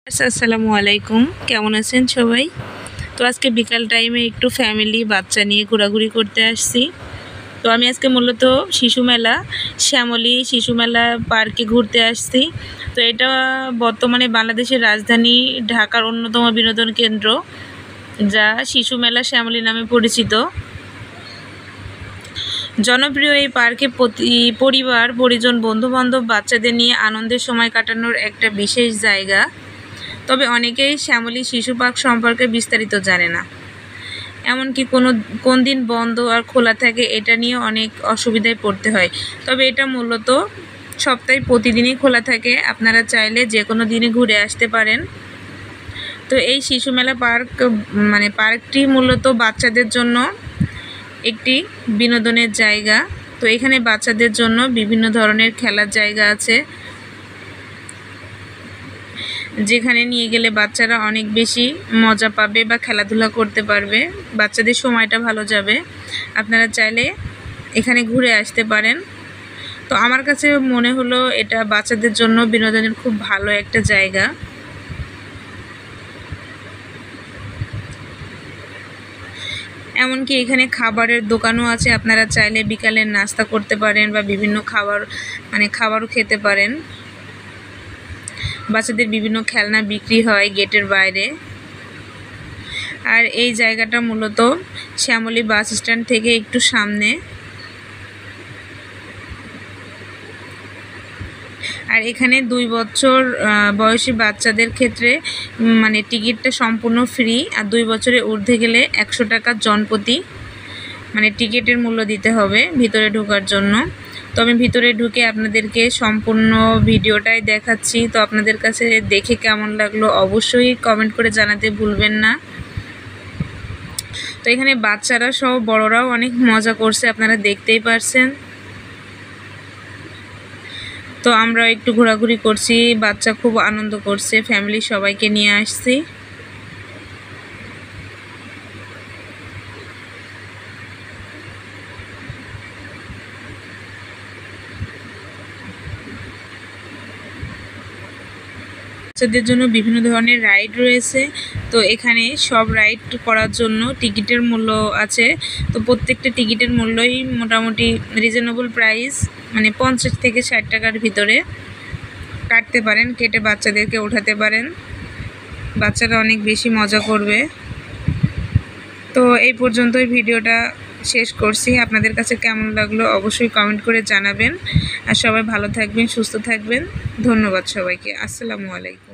আসসালামু আলাইকুম, কেমন আছেন সবাই? তো আজকে বিকাল টাইমে একটু ফ্যামিলি বাচ্চা নিয়ে ঘোরাঘুরি করতে আসছি। তো আমি আজকে মূলত শ্যামলী শিশু মেলা পার্কে ঘুরতে আসছি। তো এটা বর্তমানে বাংলাদেশের রাজধানী ঢাকার অন্যতম বিনোদন কেন্দ্র, যা শিশু মেলা শ্যামলী নামে পরিচিত। জনপ্রিয় এই পার্কে পরিবার, পরিজন, বন্ধুবান্ধব, বাচ্চাদের নিয়ে আনন্দের সময় কাটানোর একটা বিশেষ জায়গা। তবে অনেকেই শ্যামলী শিশু পার্ক সম্পর্কে বিস্তারিত জানে না, এমনকি কোন দিন বন্ধ আর খোলা থাকে এটা নিয়ে অনেক অসুবিধায় পড়তে হয়। তবে এটা মূলত সপ্তাহে প্রতিদিনই খোলা থাকে, আপনারা চাইলে যে কোনো দিনে ঘুরে আসতে পারেন। তো এই শিশু মেলা পার্কটি মূলত বাচ্চাদের জন্য একটি বিনোদনের জায়গা। তো এখানে বাচ্চাদের জন্য বিভিন্ন ধরনের খেলার জায়গা আছে, যেখানে নিয়ে গেলে বাচ্চারা অনেক বেশি মজা পাবে বা খেলাধুলা করতে পারবে, বাচ্চাদের সময়টা ভালো যাবে। আপনারা চাইলে এখানে ঘুরে আসতে পারেন। তো আমার কাছে মনে হলো এটা বাচ্চাদের জন্য বিনোদনের খুব ভালো একটা জায়গা। এমনকি এখানে খাবারের দোকানও আছে, আপনারা চাইলে বিকালের নাস্তা করতে পারেন বা বিভিন্ন খাবারও খেতে পারেন। বাচ্চাদের বিভিন্ন খেলনা বিক্রি হয় গেটের বাইরে। আর এই জায়গাটা মূলত শ্যামলী বাস স্ট্যান্ড থেকে একটু সামনে। আর এখানে 2 বছর বয়সী বাচ্চাদের ক্ষেত্রে টিকিটটা সম্পূর্ণ ফ্রি, আর 2 বছরের ঊর্ধ্বে গেলে 100 টাকা জনপ্রতি টিকিটের মূল্য দিতে হবে ভিতরে ঢোকার জন্য। তো আমি ভিতরে ঢুকে আপনাদেরকে সম্পূর্ণ ভিডিওটাই দেখাচ্ছি। তো আপনাদের কাছে দেখে কেমন লাগলো অবশ্যই কমেন্ট করে জানাতে ভুলবেন না। তো এখানে বাচ্চারা সহ বড়রাও অনেক মজা করছে, আপনারা দেখতেই পারছেন। তো আমরা একটু ঘোরাঘুরি করছি, বাচ্চা খুব আনন্দ করছে, ফ্যামিলি সবাইকে নিয়ে আসছি। বাচ্চাদের জন্য বিভিন্ন ধরনের রাইড রয়েছে। তো এখানে সব রাইড করার জন্য টিকিটের মূল্য আছে। তো প্রত্যেকটা টিকিটের মূল্যই মোটামুটি রিজনেবল প্রাইস, 50 থেকে 60 টাকার ভিতরে কাটতে পারেন, কেটে বাচ্চাদেরকে ওঠাতে পারেন, বাচ্চারা অনেক বেশি মজা করবে। তো এই পর্যন্তই ভিডিওটা শেষ করছি। আপনাদের কাছে কেমন লাগলো অবশ্যই কমেন্ট করে জানাবেন। আর সবাই ভালো থাকবেন, সুস্থ থাকবেন। ধন্যবাদ সবাইকে। আসসালামু আলাইকুম।